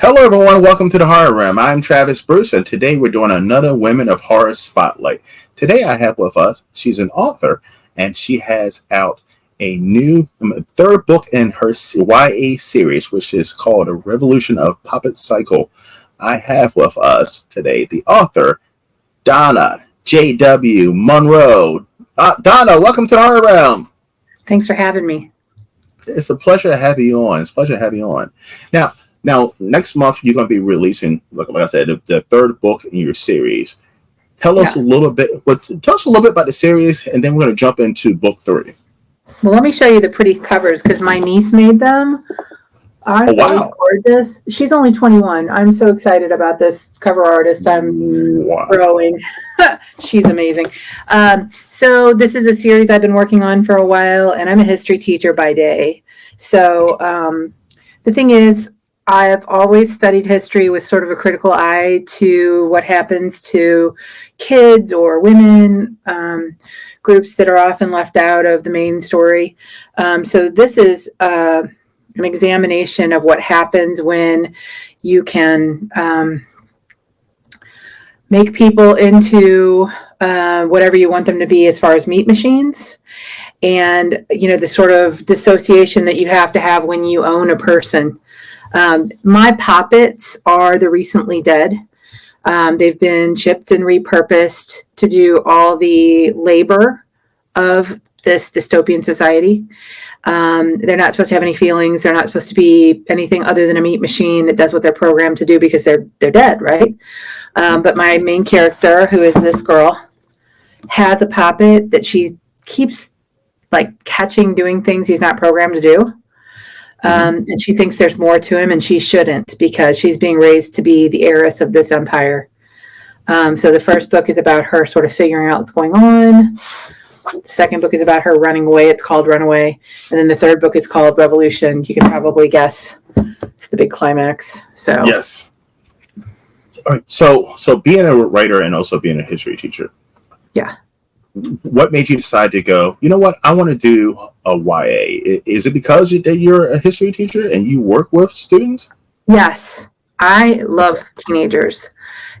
Hello, everyone. Welcome to the Horror Room. I'm Travis Bruce, and today we're doing another Women of Horror Spotlight. Today I have with us, she's an author, and she has out a new third book in her YA series, which is called A Revolution of POPPET Cycle. I have with us today the author, Donna J.W. Monroe. Donna, welcome to the Horror Room. Thanks for having me. It's a pleasure to have you on. It's a pleasure to have you on. Now, next month you're going to be releasing, like I said, the third book in your series. Tell us a little bit about the series, and then we're going to jump into book 3. Well, let me show you the pretty covers because my niece made them. Aren't those gorgeous? She's only 21. I'm so excited about this cover artist. I'm growing. She's amazing. So this is a series I've been working on for a while, and I'm a history teacher by day. So the thing is, I've always studied history with sort of a critical eye to what happens to kids or women, groups that are often left out of the main story. So this is an examination of what happens when you can make people into whatever you want them to be as far as meat machines. And, you know, the sort of dissociation that you have to have when you own a person. My poppets are the recently dead. They've been chipped and repurposed to do all the labor of this dystopian society. They're not supposed to have any feelings. They're not supposed to be anything other than a meat machine that does what they're programmed to do because they're dead, right? But my main character, who is this girl, has a poppet that she keeps like catching doing things he's not programmed to do. And she thinks there's more to him, and she shouldn't because she's being raised to be the heiress of this empire. So the first book is about her sort of figuring out what's going on. The second book is about her running away. It's called Runaway. And then the third book is called Revolution. You can probably guess it's the big climax. So yes. All right. So being a writer and also being a history teacher. Yeah. What made you decide to go, you know what, I want to do a YA? Is it because you're a history teacher and you work with students? Yes. I love teenagers.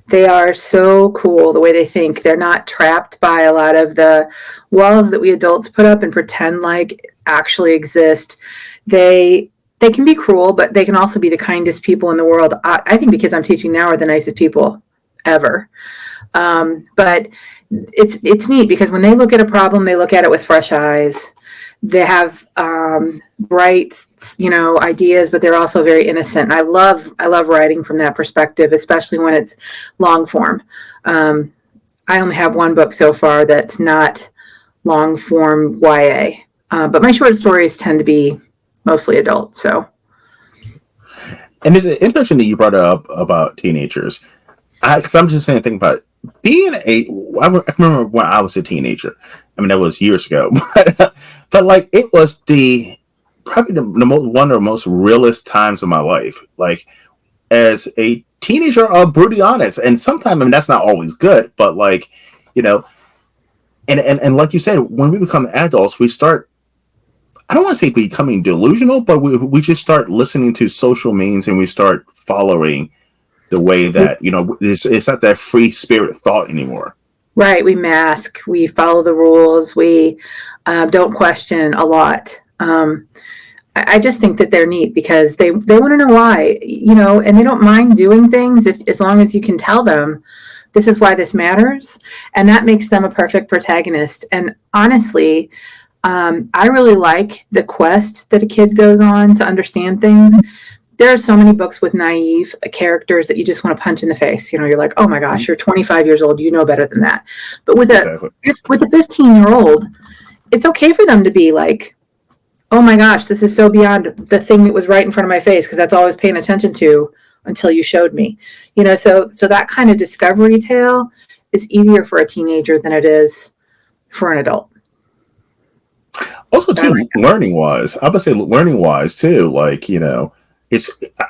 They are so cool the way they think. They're not trapped by a lot of the walls that we adults put up and pretend like actually exist. They can be cruel, but they can also be the kindest people in the world. I think the kids I'm teaching now are the nicest people ever. But it's neat because when they look at a problem, they look at it with fresh eyes. They have bright, ideas, but they're also very innocent. And I love writing from that perspective, especially when it's long form. I only have one book so far that's not long form YA, but my short stories tend to be mostly adult. So, and is it interesting that you brought up about teenagers? Because I'm just saying, think about it. I remember when I was a teenager. I mean, that was years ago, but like it was probably one of the most realist times of my life. Like as a teenager, I'll brutally honest, and sometimes, I mean, that's not always good, but like, and like you said, when we become adults, we start. I don't want to say becoming delusional, but we just start listening to social means and we start following the way that, it's not that free spirit thought anymore. Right. We mask, we follow the rules. We don't question a lot. I just think that they're neat because they want to know why, and they don't mind doing things as long as you can tell them this is why this matters. And that makes them a perfect protagonist. And honestly, I really like the quest that a kid goes on to understand things. There are so many books with naive characters that you just want to punch in the face. You're like, oh my gosh, you're 25 years old. You know better than that. But with a 15-year-old, it's okay for them to be like, oh my gosh, this is so beyond the thing that was right in front of my face because that's all I was paying attention to until you showed me. So that kind of discovery tale is easier for a teenager than it is for an adult. Also, too, learning-wise, I would say learning-wise too. Like,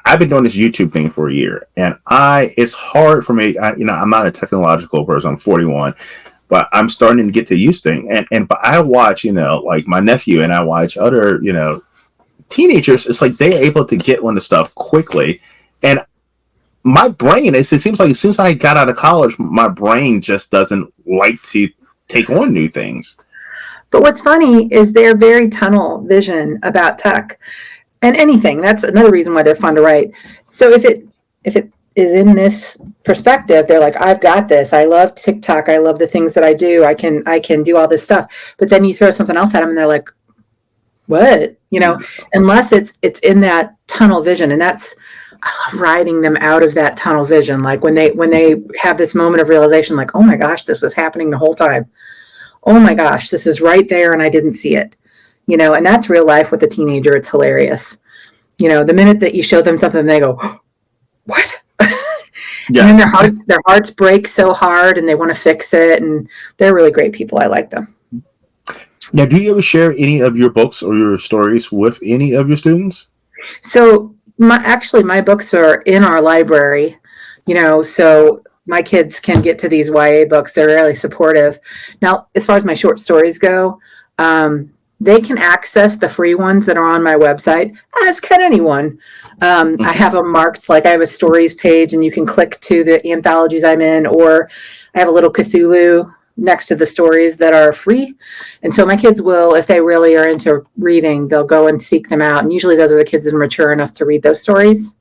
I've been doing this YouTube thing for a year, and it's hard for me. I'm not a technological person. I'm 41, but I'm starting to get to use things. But I watch, like my nephew, and I watch other, teenagers. It's like they're able to get on the stuff quickly, and my brain, it seems like as soon as I got out of college, my brain just doesn't like to take on new things. But what's funny is they're very tunnel vision about tech and anything. That's another reason why they're fun to write. So if it is in this perspective, they're like, I've got this. I love TikTok. I love the things that I do. I can do all this stuff. But then you throw something else at them and they're like, what? Unless it's in that tunnel vision. And that's, I love riding them out of that tunnel vision. Like when they have this moment of realization, like, oh my gosh, this was happening the whole time. Oh my gosh, this is right there and I didn't see it. And that's real life with a teenager. It's hilarious. The minute that you show them something, they go, oh, what? Yes. And then their hearts break so hard and they want to fix it. And they're really great people. I like them. Now, do you ever share any of your books or your stories with any of your students? So my books are in our library, so my kids can get to these YA books. They're really supportive. Now, as far as my short stories go, they can access the free ones that are on my website, as can anyone. I have them marked, like I have a stories page and you can click to the anthologies I'm in, or I have a little Cthulhu next to the stories that are free. And so my kids will, if they really are into reading, they'll go and seek them out. And usually those are the kids that are mature enough to read those stories.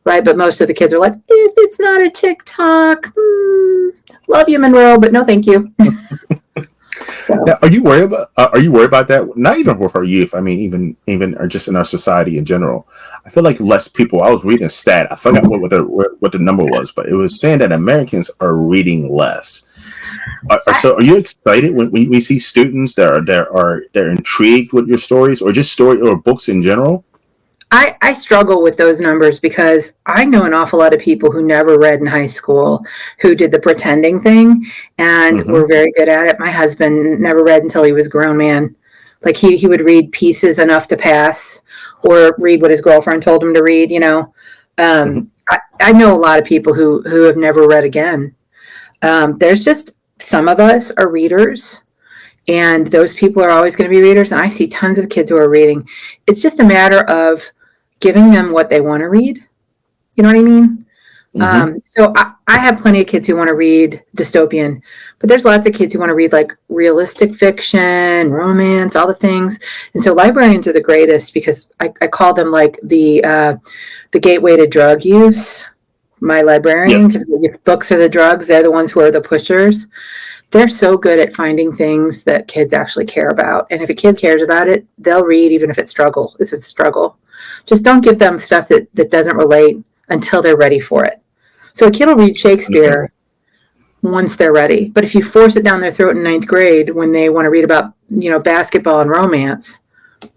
Right. But most of the kids are like, if it's not a TikTok, love you, Monroe, but no, thank you. So now, are you worried about that? Not even with our youth. I mean, even or just in our society in general. I feel like less people. I was reading a stat. I forgot what the number was, but it was saying that Americans are reading less. So, are you excited when we see students they're intrigued with your stories, or just story or books in general? I struggle with those numbers because I know an awful lot of people who never read in high school, who did the pretending thing and were very good at it. My husband never read until he was a grown man. Like he would read pieces enough to pass or read what his girlfriend told him to read, I know a lot of people who have never read again. There's just some of us are readers. And those people are always going to be readers. And I see tons of kids who are reading. It's just a matter of giving them what they want to read. You know what I mean? So I have plenty of kids who want to read dystopian, but there's lots of kids who want to read like realistic fiction, romance, all the things. And so librarians are the greatest because I call them like the gateway to drug use. My librarian, because if books are the drugs, they're the ones who are the pushers. They're so good at finding things that kids actually care about. And if a kid cares about it, they'll read even if it's a struggle. Just don't give them stuff that doesn't relate until they're ready for it. So a kid will read Shakespeare once they're ready. But if you force it down their throat in ninth grade when they want to read about, basketball and romance,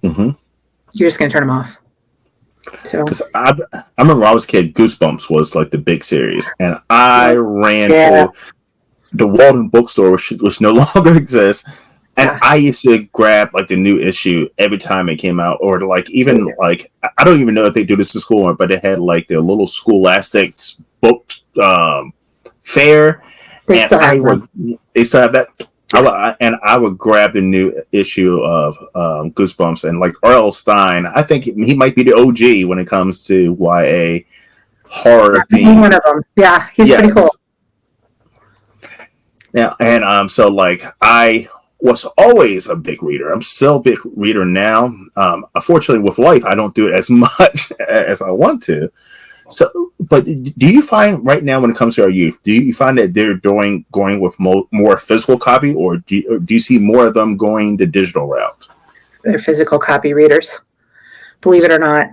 you're just going to turn them off. So, because I remember when I was a kid, Goosebumps was like the big series, and I ran to the Walden bookstore, which no longer exists, and I used to grab like the new issue every time it came out, or like even like I don't even know if they do this in school, but they had like their little Scholastic book fair. They still have that. I would grab the new issue of Goosebumps, and like R.L. Stein, I think he might be the OG when it comes to YA horror theme. One of them, he's pretty cool. Yeah, and so like I was always a big reader. I'm still a big reader now. Unfortunately, with life, I don't do it as much as I want to. So, but do you find right now when it comes to our youth, do you find that they're going with more physical copy, or do you see more of them going the digital route? They're physical copy readers, believe it or not.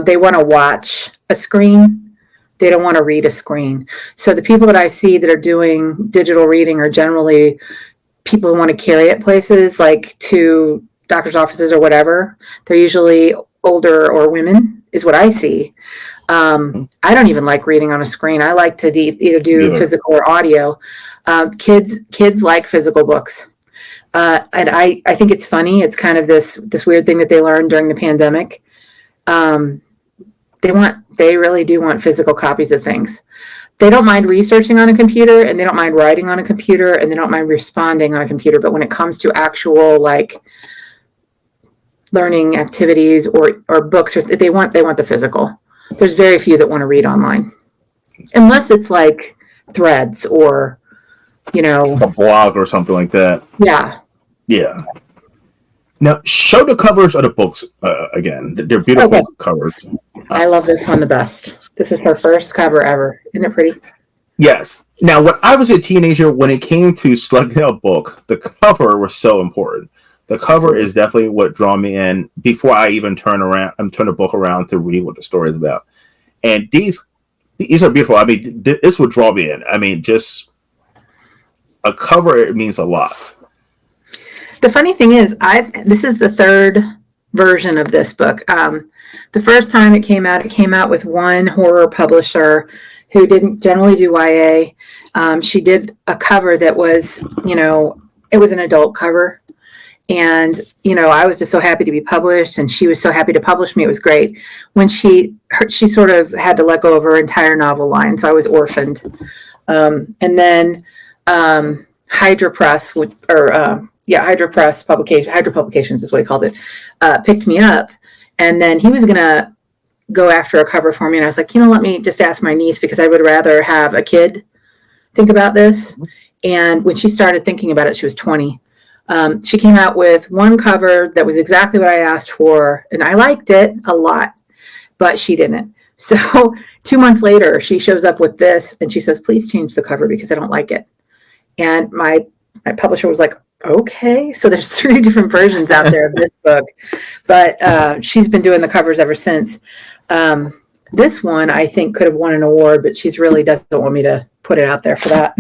They want to watch a screen. They don't want to read a screen. So the people that I see that are doing digital reading are generally people who want to carry it places, like to doctor's offices or whatever. They're usually older or women, is what I see. I don't even like reading on a screen. I like to either do physical or audio. Kids like physical books. And I think it's funny. It's kind of this weird thing that they learned during the pandemic. They really do want physical copies of things. They don't mind researching on a computer, and they don't mind writing on a computer, and they don't mind responding on a computer. But when it comes to actual like learning activities or books, or they want the physical. There's very few that want to read online. unless it's like Threads or, a blog or something like that. Yeah. Yeah. Now, show the covers of the books again. They're beautiful covers. I love this one the best. This is her first cover ever. Isn't it pretty? Yes. Now, when I was a teenager, when it came to selecting a book, the cover was so important. The cover is definitely what drew me in before I even turn the book around to read what the story is about. And these are beautiful. I mean, this would draw me in. I mean, just a cover, it means a lot. The funny thing is, this is the third version of this book. The first time it came out with one horror publisher who didn't generally do YA. She did a cover that was, it was an adult cover. And, I was just so happy to be published, and she was so happy to publish me. It was great. When she sort of had to let go of her entire novel line, so I was orphaned. And then Hydra Press, Hydra Press Publication, Hydra Publications is what he calls it, picked me up. And then he was going to go after a cover for me. And I was like, let me just ask my niece, because I would rather have a kid think about this. And when she started thinking about it, she was 20. She came out with one cover that was exactly what I asked for, and I liked it a lot, but she didn't. So 2 months later, she shows up with this, and she says, please change the cover because I don't like it. And my publisher was like, okay. So there's 3 different versions out there of this book, but she's been doing the covers ever since. This one, I think, could have won an award, but she's really doesn't want me to put it out there for that.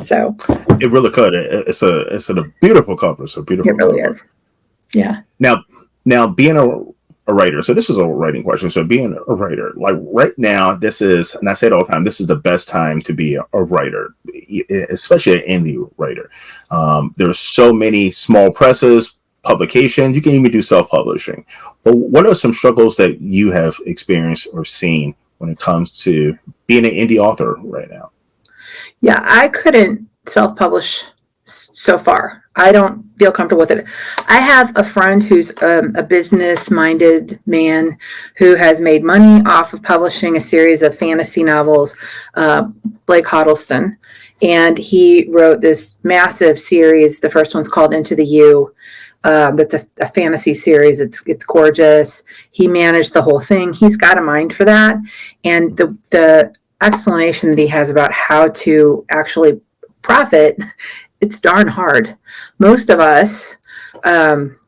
So it really could. It's a beautiful cover. It's a beautiful. It really cover. is. Yeah. Now being a writer. So this is a writing question. So being a writer, like right now, this is, and I say it all the time, this is the best time to be a writer, especially an indie writer. There's so many small presses, publications. You can even do self-publishing. But what are some struggles that you have experienced or seen when it comes to being an indie author right now? Yeah, I couldn't self-publish so far. I don't feel comfortable with it. I have a friend who's a business-minded man who has made money off of publishing a series of fantasy novels, Blake Huddleston, and he wrote this massive series. The first one's called Into the U. That's a fantasy series. It's gorgeous. He managed the whole thing. He's got a mind for that, and the explanation that he has about how to actually profit, it's darn hard. Most of us are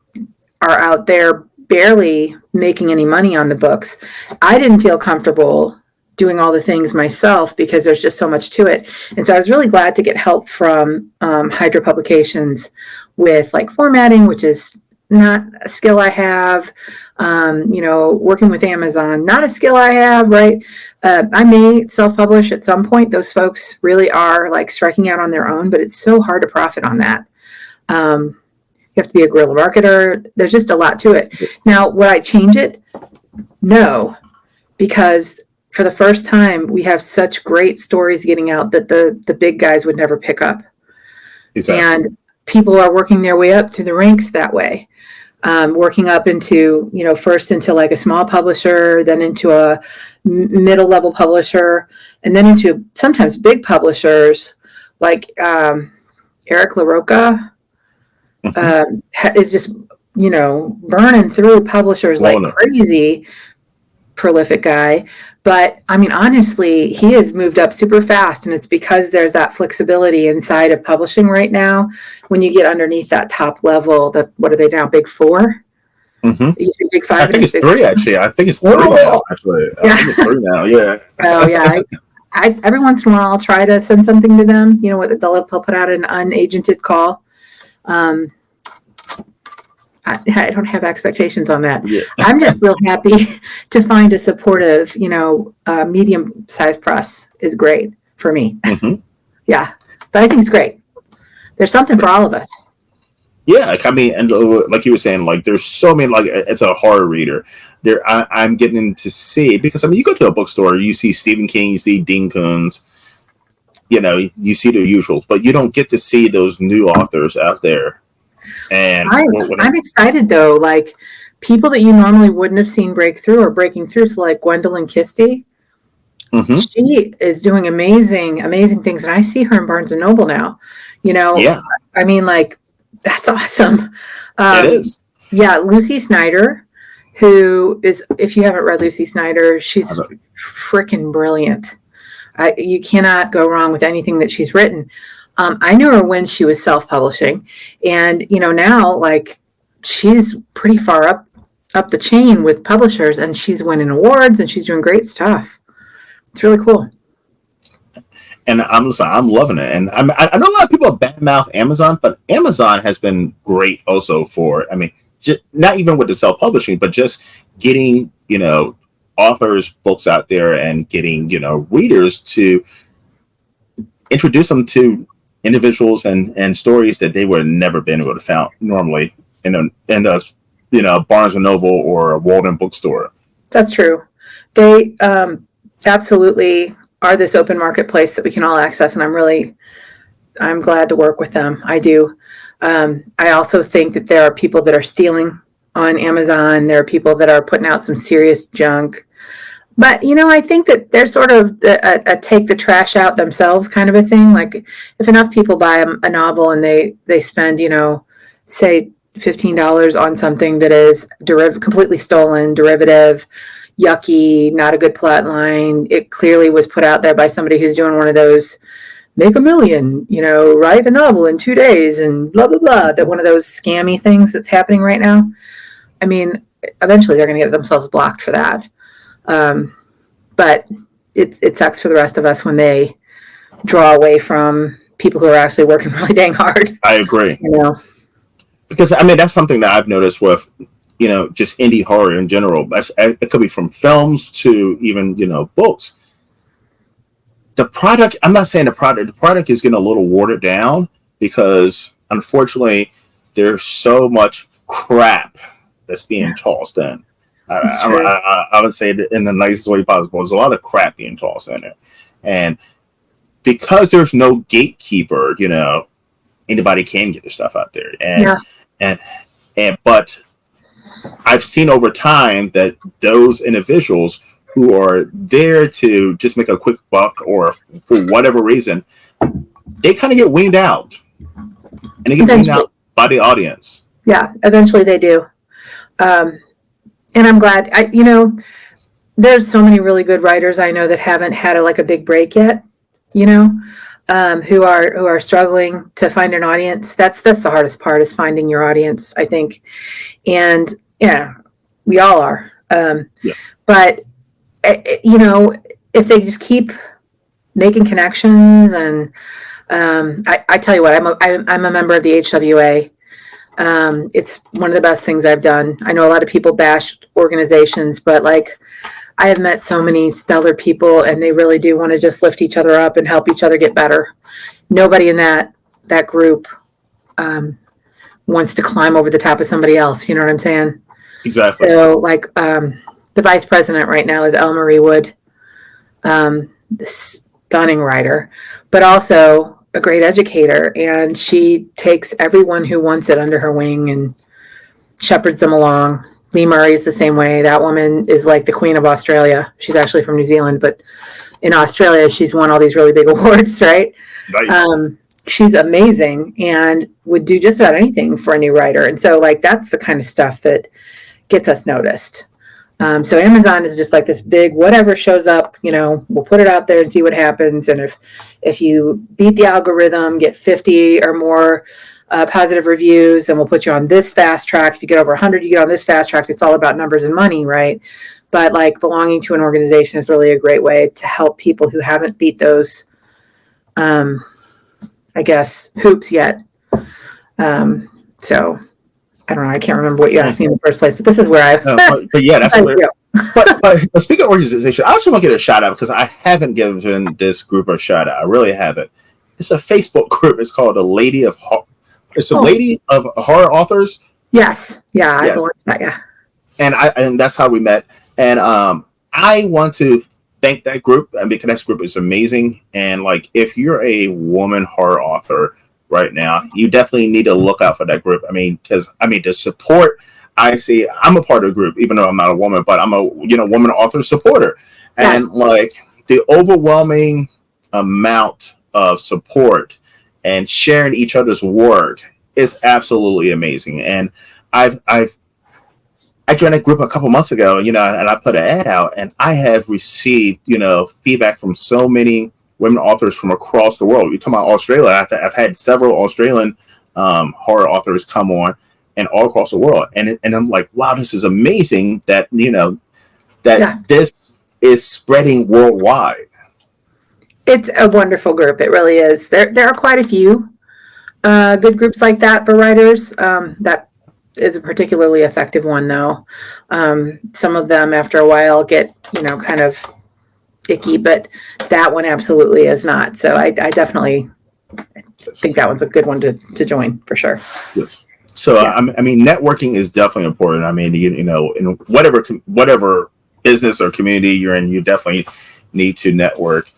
out there barely making any money on the books. I didn't feel comfortable doing all the things myself because there's just so much to it. And so I was really glad to get help from Hydra Publications with like formatting, which is not a skill I have. Working with Amazon, not a skill I have, right? I may self-publish at some point. Those folks really are like striking out on their own, but it's so hard to profit on that. You have to be a guerrilla marketer. There's just a lot to it. Now, would I change it? No, because for the first time, we have such great stories getting out that the big guys would never pick up. Exactly. And people are working their way up through the ranks that way. Working up into, first into like a small publisher, then into a middle level publisher, and then into sometimes big publishers like Eric LaRocca is just, burning through publishers like crazy, prolific guy. But I mean, honestly, he has moved up super fast, and it's because there's that flexibility inside of publishing right now. When you get underneath that top level, what are they now? Big 4? Mm-hmm. It used to be Big 5. I think it's 3 actually. I think it's 3 now. Actually, yeah. I think it's 3 now. Yeah. Oh yeah. I every once in a while I'll try to send something to them. They'll put out an unagented call. I don't have expectations on that. Yeah. I'm just real happy to find a supportive, medium-sized press is great for me. Mm-hmm. Yeah, but I think it's great. There's something for all of us. Yeah, and like you were saying, like there's so many, like it's a horror reader. I'm getting to see, because you go to a bookstore, you see Stephen King, you see Dean Koontz, you see the usuals, but you don't get to see those new authors out there. And I'm excited though, like people that you normally wouldn't have seen break through or breaking through. So like Gwendolyn Christie, Hmm. She is doing amazing, amazing things, and I see her in Barnes and Noble now. You know, Yeah, I mean, like, that's awesome. it Um, is. yeah, Lucy Snyder, who is, if you haven't read Lucy Snyder, she's freaking brilliant. You cannot go wrong with anything that she's written. I knew her when she was self-publishing, and now, like, she's pretty far up the chain with publishers, and she's winning awards, and she's doing great stuff. It's really cool. And I'm loving it. And I know a lot of people badmouth Amazon, but Amazon has been great also for, I mean, just, not even with the self publishing, but just getting, authors' books out there and getting, readers to introduce them to individuals and stories that they would have never been able to find normally in a Barnes and Noble or a Walden bookstore. That's true. They absolutely are this open marketplace that we can all access, and I'm glad to work with them. I do. I also think that there are people that are stealing on Amazon. There are people that are putting out some serious junk. But I think that they're sort of a take the trash out themselves kind of a thing. Like, if enough people buy a novel and they spend say $15 on something that is completely stolen, derivative, yucky, not a good plot line. It clearly was put out there by somebody who's doing one of those make $1 million, write a novel in 2 days and blah, blah, blah. That one of those scammy things that's happening right now. I mean, eventually they're going to get themselves blocked for that. But it sucks for the rest of us when they draw away from people who are actually working really dang hard. I agree. Because I mean, that's something that I've noticed with, just indie horror in general. It could be from films to even, books. The product, I'm not saying the product is getting a little watered down because unfortunately there's so much crap that's being tossed in. I would say that in the nicest way possible. There's a lot of crap being tossed in there. And because there's no gatekeeper, anybody can get the stuff out there. But I've seen over time that those individuals who are there to just make a quick buck or for whatever reason, they kind of get weaned out. And they get weaned out by the audience. Yeah, eventually they do. And I'm glad, there's so many really good writers I know that haven't had a big break yet, who are struggling to find an audience. That's the hardest part, is finding your audience, I think. And yeah, we all are. But if they just keep making connections, and I tell you what, I'm a member of the HWA. It's one of the best things I've done. I know a lot of people bash organizations, but I have met so many stellar people, and they really do want to just lift each other up and help each other get better. Nobody in that group wants to climb over the top of somebody else. You know what I'm saying? Exactly. So the vice president right now is Elle Marie Wood, stunning writer, but also a great educator, and she takes everyone who wants it under her wing and shepherds them along. Lee Murray is the same way. That woman is like the queen of Australia. She's actually from New Zealand, but in Australia, she's won all these really big awards, right? Nice. She's amazing and would do just about anything for a new writer. And so that's the kind of stuff that gets us noticed. So Amazon is just like this big, whatever shows up, we'll put it out there and see what happens. And if you beat the algorithm, get 50 or more positive reviews, then we'll put you on this fast track. If you get over 100, you get on this fast track. It's all about numbers and money, right? But belonging to an organization is really a great way to help people who haven't beat those, I guess, hoops yet. So I don't know. I can't remember what you asked me in the first place, but this is where but yeah, that's where. But speaking of organization, I also want to get a shout out because I haven't given this group a shout out. I really haven't. It's a Facebook group. It's called Lady of Horror Authors. Yes. Yeah. Yes. I belong to that. Yeah. And that's how we met. And I want to thank that group. I mean, because that group is amazing. And if you're a woman horror author right now, you definitely need to look out for that group. I mean, because the support I see, I'm a part of the group, even though I'm not a woman, but I'm a woman author supporter, and the overwhelming amount of support and sharing each other's work is absolutely amazing. And I joined a group a couple months ago, and I put an ad out, and I have received, feedback from so many women authors from across the world. You're talking about Australia. I've had several Australian horror authors come on, and all across the world. And I'm like, wow, this is amazing that, this is spreading worldwide. It's a wonderful group. It really is. There are quite a few good groups like that for writers. That is a particularly effective one, though. Some of them, after a while, get kind of icky, but that one absolutely is not. So I definitely think that one's a good one to join for sure. Yes. So I mean, networking is definitely important. I mean, in whatever business or community you're in, you definitely need to network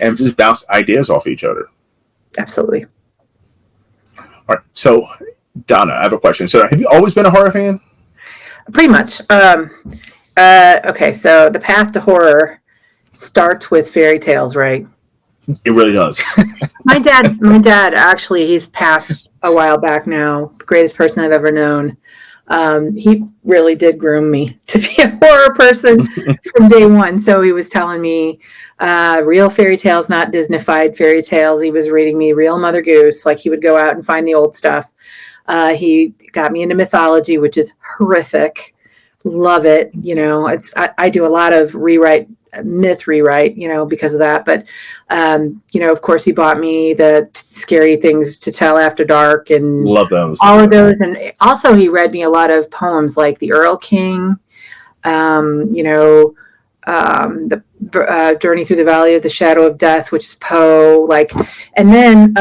and just bounce ideas off each other. Absolutely. All right. So, Donna, I have a question. So, have you always been a horror fan? Pretty much. Okay, so the path to horror starts with fairy tales, right? It really does. My dad, actually, he's passed a while back now. The greatest person I've ever known. He really did groom me to be a horror person from day one. So he was telling me real fairy tales, not Disney-fied fairy tales. He was reading me real Mother Goose. Like, he would go out and find the old stuff. He got me into mythology, which is horrific. Love it. I do a lot of myth rewrite, because of that. But, of course, he bought me the scary things to tell after dark and love those. All of those. And also he read me a lot of poems like The Earl King, the Journey Through the Valley of the Shadow of Death, which is Poe. And then,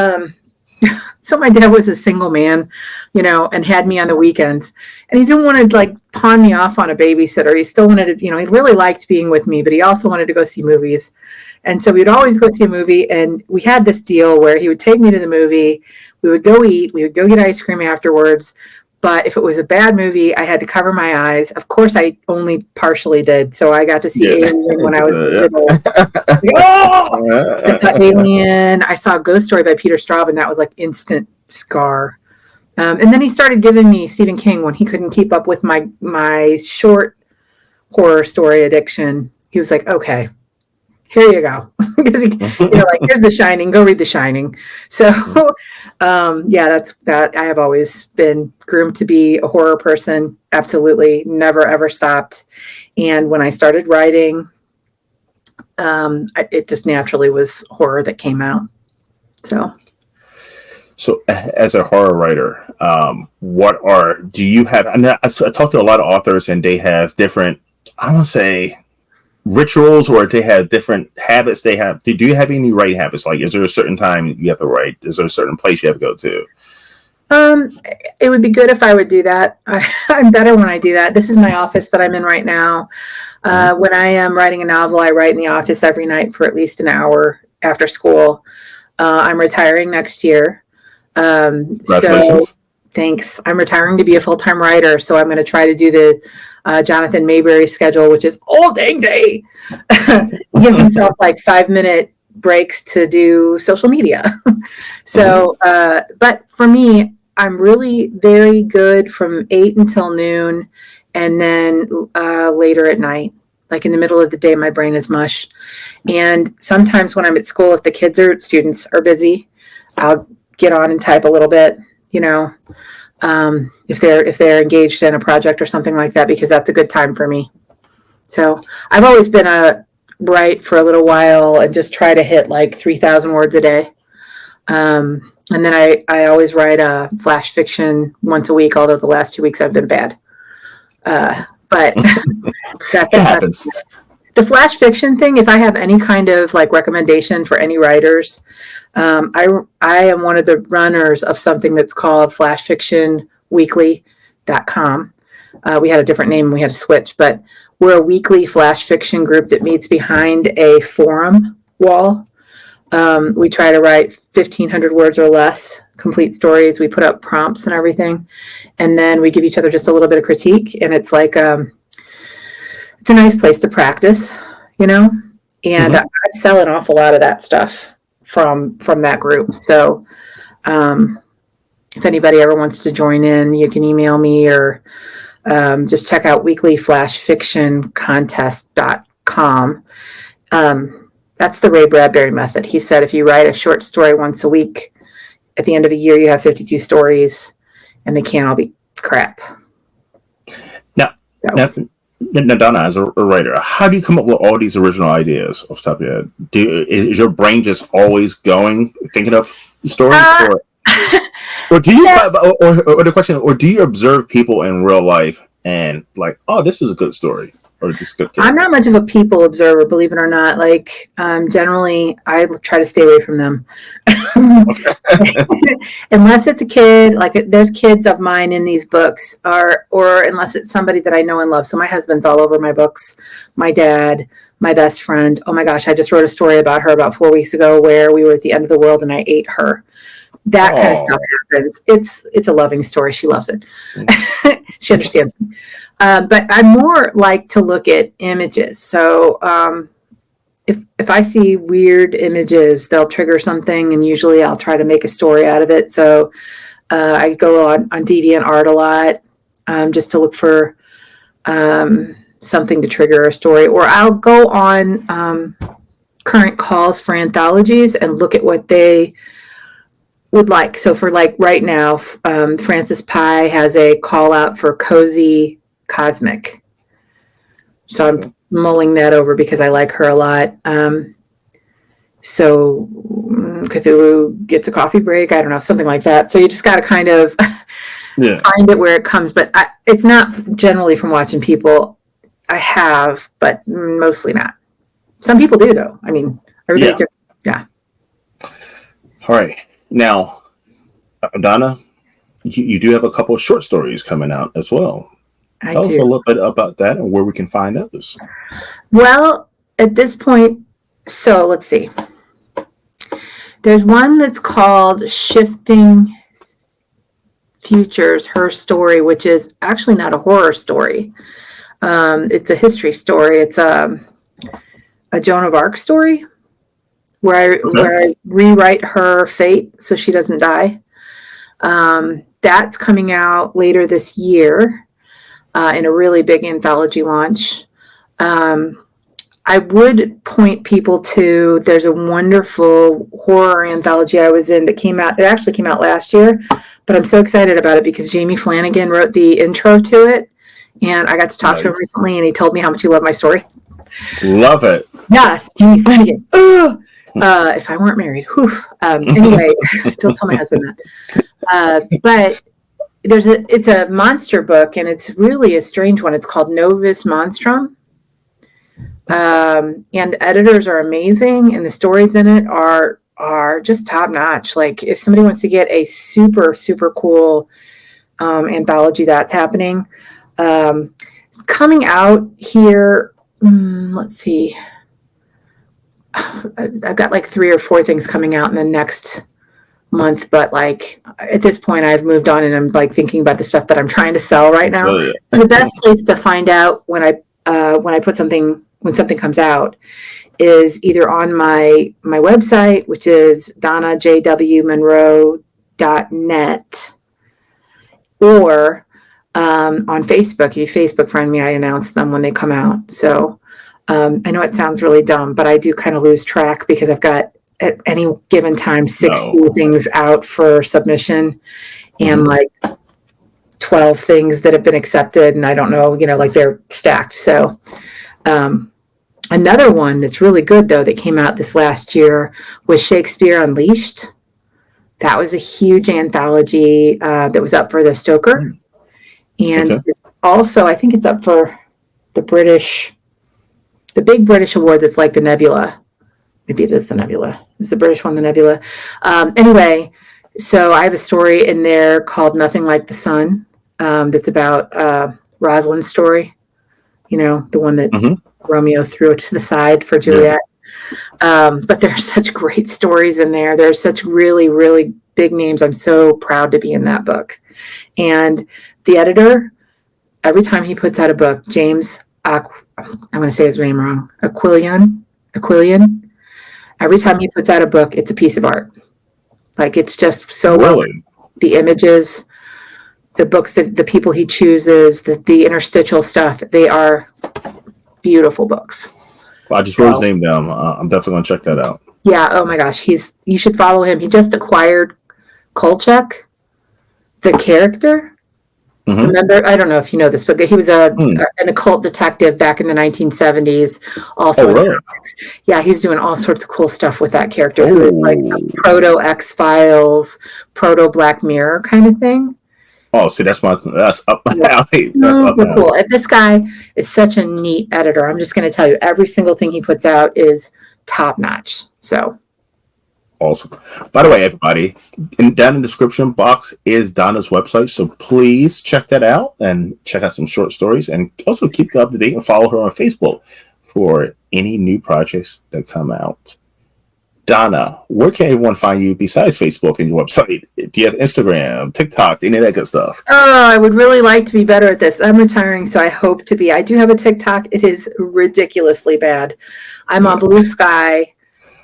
so my dad was a single man, and had me on the weekends, and he didn't want to pawn me off on a babysitter. He still wanted to, he really liked being with me, but he also wanted to go see movies. And so we'd always go see a movie, and we had this deal where he would take me to the movie. We would go eat, we would go get ice cream afterwards. But if it was a bad movie, I had to cover my eyes. Of course, I only partially did. So I got to see Alien when I was little. I saw Alien. I saw Ghost Story by Peter Straub, and that was instant scar. And then he started giving me Stephen King when he couldn't keep up with my short horror story addiction. He was like, okay, here you go. Because here's The Shining. Go read The Shining. So, that's that. I have always been groomed to be a horror person. Absolutely. Never, ever stopped. And when I started writing, it just naturally was horror that came out. So as a horror writer, do you have, I talk to a lot of authors, and they have different, I don't want to say rituals, or they have different habits they have. Do you have any writing habits? Is there a certain time you have to write? Is there a certain place you have to go to? It would be good if I would do that. I'm better when I do that. This is my office that I'm in right now. When I am writing a novel, I write in the office every night for at least an hour after school. I'm retiring next year. So thanks. I'm retiring to be a full-time writer. So I'm going to try to do the Jonathan Mayberry schedule, which is all dang day. He gives himself 5-minute breaks to do social media. So, but for me, I'm really very good from 8 until noon, and then later at night. In the middle of the day, my brain is mush. And sometimes when I'm at school, if the students are busy, I'll get on and type a little bit, if they're engaged in a project or something like that, because that's a good time for me. So I've always been write for a little while and just try to hit 3,000 words a day. And then I always write a flash fiction once a week, although the last 2 weeks I've been bad. But that happens. The flash fiction thing, if I have any kind of recommendation for any writers, I am one of the runners of something that's called flashfictionweekly.com. We had a different name and we had to switch, but we're a weekly flash fiction group that meets behind a forum wall. We try to write 1,500 words or less, complete stories. We put up prompts and everything. And then we give each other just a little bit of critique. And it's it's a nice place to practice, And I sell an awful lot of that stuff from that group. So if anybody ever wants to join in, you can email me or just check out weekly-fictioncontest.com. That's the Ray Bradbury method. He said if you write a short story once a week, at the end of the year, you have 52 stories, and they can't all be crap. Now, Donna, as a writer, how do you come up with all these original ideas off the top of your head? Is your brain just always going, thinking of stories? Or do you, or the question, or do you observe people in real life and like, oh, this is a good story, or just good character? I'm not much of a people observer, believe it or not. Like, generally, I try to stay away from them. Unless it's a kid, like there's kids of mine in these books, or unless it's somebody that I know and love. So my husband's all over my books, my dad, my best friend. Oh my gosh, I just wrote a story about her about 4 weeks ago where we were at the end of the world and I ate her. That kind of stuff happens. It's a loving story. She loves it. She understands me. But I more like to look at images. So if I see weird images, they'll trigger something, and usually I'll try to make a story out of it. So I go on DeviantArt a lot just to look for something to trigger a story. Or I'll go on current calls for anthologies and look at what they would like. So for like right now, Frances Pye has a call out for Cozy Cosmic. So I'm mulling that over because I like her a lot. So Cthulhu gets a coffee break. I don't know, something like that. So you just got to kind of find it where it comes. But it's not generally from watching people. I have, but mostly not. Some people do, though. I mean, everybody's different. Yeah. All right. Now, Donna, you do have a couple of short stories coming out as well. Tell us a little bit about that and where we can find those. Well, at this point, so let's see. There's one that's called Shifting Futures, Her Story, which is actually not a horror story. It's a history story. It's a Joan of Arc story where I rewrite her fate so she doesn't die. That's coming out later this year in a really big anthology launch. I would point people to, there's a wonderful horror anthology I was in that came out. It actually came out last year, but I'm so excited about it because Jamie Flanagan wrote the intro to it. And I got to talk to him recently, and he told me how much he loved my story. Love it. Yes, Jamie Flanagan. If I weren't married. Anyway, don't tell my husband that. But it's a monster book, and it's really a strange one. It's called Novus Monstrum. And the editors are amazing, and the stories in it are just top notch. Like if somebody wants to get a super, super cool anthology, that's happening. Coming out here, let's see. I've got like 3 or 4 things coming out in the next month, but like at this point I've moved on and I'm like thinking about the stuff that I'm trying to sell right now. Oh, yeah. So the best place to find out when something comes out is either on my website, which is donnajwmonroe.net, or on Facebook. If you Facebook friend me, I announce them when they come out. So I know it sounds really dumb, but I do kind of lose track because I've got at any given time 60 things out for submission and like 12 things that have been accepted, and I don't know, like they're stacked. So another one that's really good though that came out this last year was Shakespeare Unleashed. That was a huge anthology that was up for the Stoker, and it's also, I think it's up for the big British award that's like the Nebula. Maybe it is the Nebula. Is the British one the Nebula? Anyway, so I have a story in there called Nothing Like the Sun that's about Rosalind's story, the one that Romeo threw to the side for Juliet. But there are such great stories in there. There's such really, really big names. I'm so proud to be in that book. And the editor, every time he puts out a book, James, I'm going to say his name wrong, Aquilian. Aquilian. Every time he puts out a book, it's a piece of art. Like, it's just so well. Really? The images, the books, the people he chooses, the interstitial stuff, they are beautiful books. Well, I just wrote his name down. I'm definitely going to check that out. Yeah. Oh my gosh. You should follow him. He just acquired Kolchak, the character. Mm-hmm. Remember, I don't know if you know this, but he was an occult detective back in the 1970s. Also, really? Yeah, he's doing all sorts of cool stuff with that character, who is like a proto X-Files, proto Black Mirror kind of thing. Oh, see, that's up. That's up. Cool. And this guy is such a neat editor. I'm just going to tell you, every single thing he puts out is top notch. So. Awesome. By the way, everybody, down in the description box is Donna's website, so please check that out and check out some short stories, and also keep up to date and follow her on Facebook for any new projects that come out. Donna, where can everyone find you besides Facebook and your website? Do you have Instagram, TikTok, any of that good stuff? Oh, I would really like to be better at this. I'm retiring, so I hope to be. I do have a TikTok. It is ridiculously bad. I'm on Blue Sky.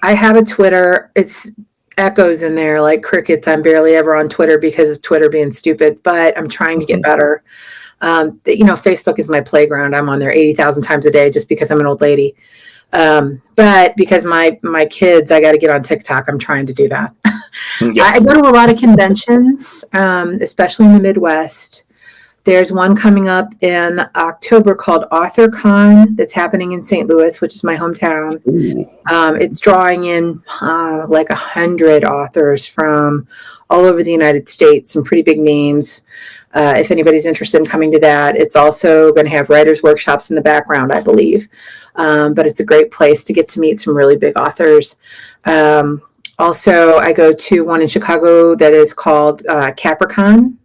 I have a Twitter. It's echoes in there like crickets. I'm barely ever on Twitter because of Twitter being stupid, but I'm trying to get better. Facebook is my playground. I'm on there 80,000 times a day just because I'm an old lady. But because my kids, I got to get on TikTok. I'm trying to do that. Yes. I go to a lot of conventions, especially in the Midwest. There's one coming up in October called AuthorCon that's happening in St. Louis, which is my hometown. It's drawing in like 100 authors from all over the United States, some pretty big names. If anybody's interested in coming to that, it's also going to have writers' workshops in the background, I believe. But it's a great place to get to meet some really big authors. Also, I go to one in Chicago that is called Capricorn.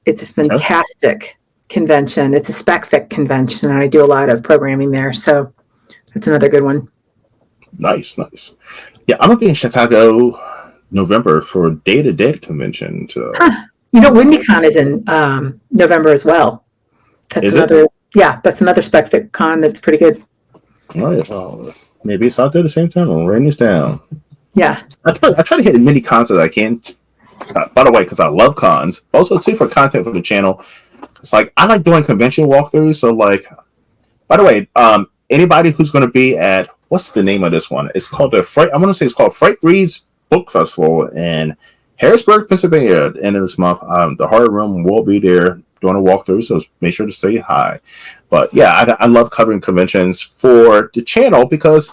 It's a fantastic convention. It's a spec-fic convention, and I do a lot of programming there. So that's another good one. Nice. Yeah, I'm going to be in Chicago November for Day to Dead convention. So. WindyCon is in November as well. That's another spec-fic con that's pretty good. All right. Well, maybe it's out there at the same time. I'll write this down. Yeah. I try to hit as many cons as I can. By the way, because I love cons. Also, too, for content for the channel. It's like, I like doing convention walkthroughs. So, like, by the way, anybody who's going to be at, what's the name of this one? It's called it's called Fright Reads Book Festival in Harrisburg, Pennsylvania. At the end of this month, the Horror Room will be there doing a walkthrough. So make sure to stay high. But yeah, I love covering conventions for the channel because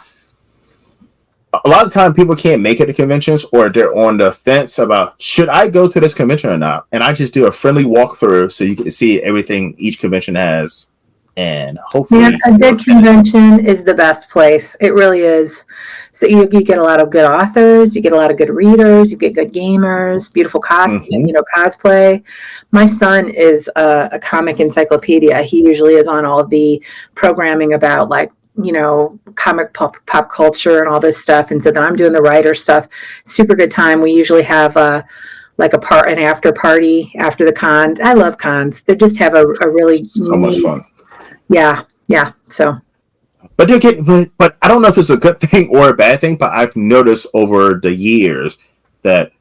a lot of time people can't make it to conventions, or they're on the fence about should I go to this convention or not. And I just do a friendly walkthrough so you can see everything each convention has, and hopefully a good convention is the best place. It really is. So you get a lot of good authors, you get a lot of good readers, you get good gamers, beautiful cosplay. My son is a comic encyclopedia. He usually is on all the programming about comic pop culture and all this stuff. And so then I'm doing the writer stuff. Super good time. We usually have an after party after the con. I love cons. They just have a really so much fun. Yeah. So, but but I don't know if it's a good thing or a bad thing. But I've noticed over the years that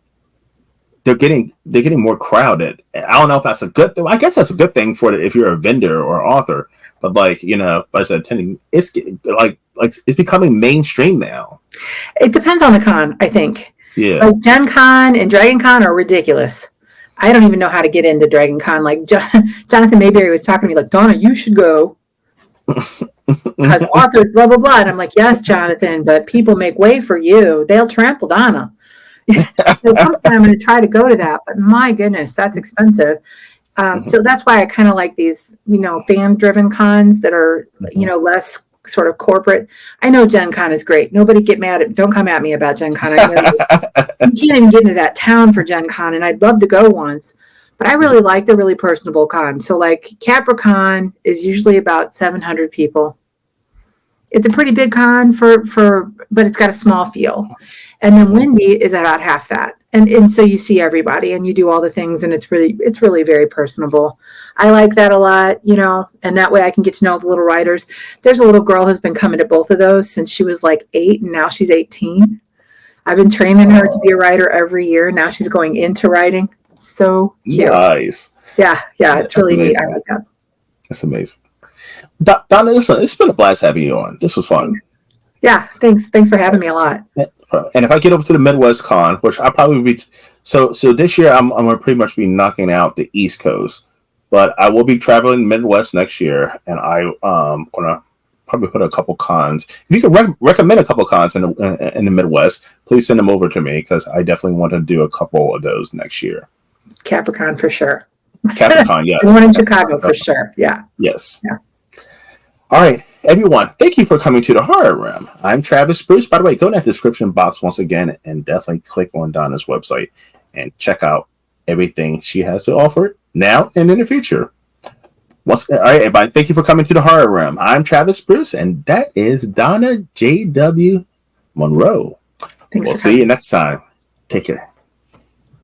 they're getting more crowded. I don't know if that's a good thing. I guess that's a good thing if you're a vendor or author. But like I said, it's like it's becoming mainstream now. It depends on the con, I think. Yeah. Like Gen Con and Dragon Con are ridiculous. I don't even know how to get into Dragon Con. Like Jonathan Mayberry was talking to me like, Donna, you should go. Because authors, blah, blah, blah. And I'm like, yes, Jonathan, but people make way for you. They'll trample Donna. I'm going to try to go to that. But my goodness, that's expensive. So that's why I kind of like these, fan-driven cons that are, less sort of corporate. I know Gen Con is great. Nobody don't come at me about Gen Con. I know you can't even get into that town for Gen Con, and I'd love to go once. But I really like the really personable con. So like Capricorn is usually about 700 people. It's a pretty big con but it's got a small feel. And then Wendy is about half that. And so you see everybody and you do all the things, and it's really very personable. I like that a lot, and that way I can get to know the little writers. There's a little girl who's been coming to both of those since she was like 8, and now she's 18. I've been training her to be a writer every year. Now she's going into writing. So cute. Nice. Yeah, it's really neat. I like that. That's amazing. Donna, listen, it's been a blast having you on. This was fun. Thanks. Yeah, thanks for having me a lot. And if I get over to the Midwest Con, which I probably be, so this year I'm going to pretty much be knocking out the East Coast, but I will be traveling Midwest next year, and I'm going to probably put a couple cons. If you could recommend a couple cons in the Midwest, please send them over to me, because I definitely want to do a couple of those next year. Capricorn for sure. Capricorn, yes. And one in Chicago for sure. Yeah. Yes. Yeah. All right, everyone, thank you for coming to the Horror Room. I'm Travis Bruce. By the way, go in that description box once again and definitely click on Donna's website and check out everything she has to offer now and in the future. All right, everybody, thank you for coming to the Horror Room. I'm Travis Bruce, and that is Donna J.W. Monroe. We'll see you next time. Take care.